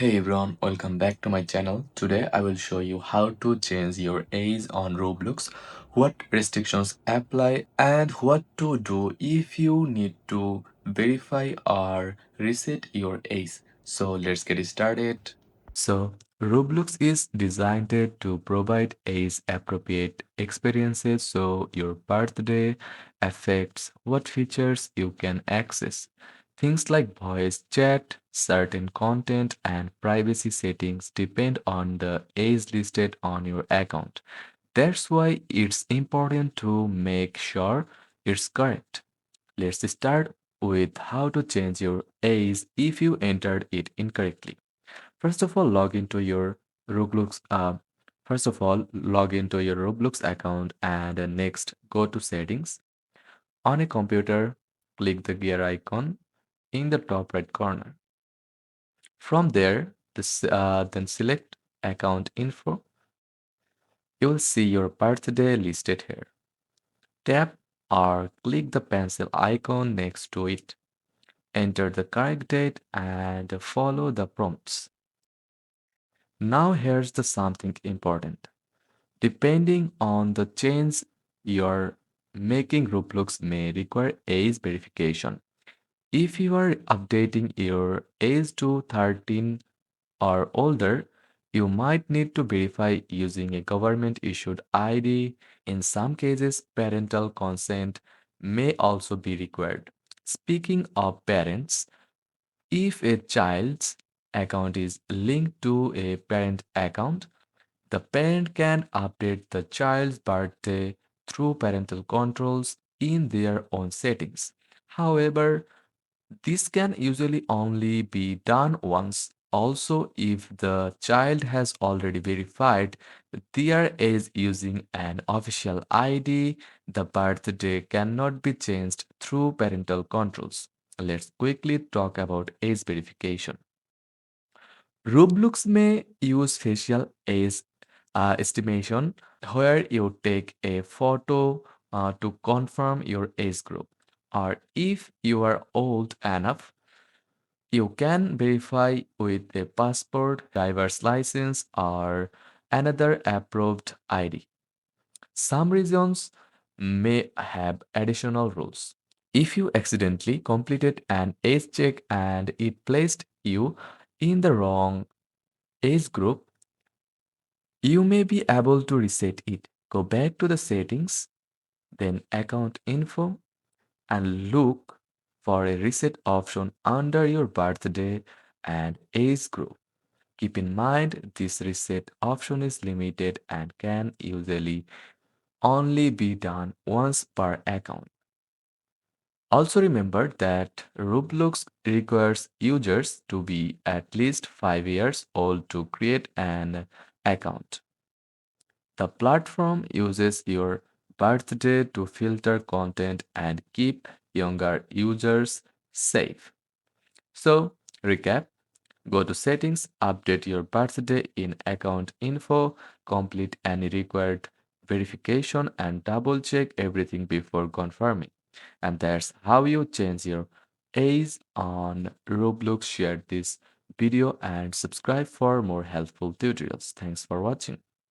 Hey everyone, welcome back to my channel. Today I will show you how to change your age on Roblox, what restrictions apply, and what to do if you need to verify or reset your age. So let's get started. So, Roblox is designed to provide age-appropriate experiences so your birthday affects what features you can access. Things like voice chat, certain content, and privacy settings depend on the age listed on your account. That's why it's important to make sure it's correct. Let's start with how to change your age if you entered it incorrectly. First of all, log into your Roblox. First of all, log into your Roblox account and next go to settings. On a computer, click the gear icon in the top right corner. From there, then select account info. You will see your birthday listed here. Tap or click the pencil icon next to it. Enter the correct date and follow the prompts. Now here's the something important. Depending on the change you're making, Roblox may require age verification. If you are updating your age to 13 or older, you might need to verify using a government issued ID. In some cases, parental consent may also be required. Speaking of parents, if a child's account is linked to a parent account, the parent can update the child's birthday through parental controls in their own settings. However, this can usually only be done once. Also, if the child has already verified their age using an official ID, the birthday cannot be changed through parental controls. Let's quickly talk about age verification. Roblox may use facial age estimation where you take a photo to confirm your age group. Or if you are old enough, you can verify with a passport, driver's license, or another approved ID. Some regions may have additional rules. If you accidentally completed an age check and it placed you in the wrong age group, you may be able to reset it. Go back to the settings, then account info, and look for a reset option under your birthday and age group. Keep in mind this reset option is limited and can usually only be done once per account. Also remember that Roblox requires users to be at least 5 years old to create an account. The platform uses your birthday to filter content and keep younger users safe. So, recap. Go to settings, update your birthday in account info, complete any required verification, and double check everything before confirming. And that's how you change your age on Roblox. Share this video and subscribe for more helpful tutorials. Thanks for watching.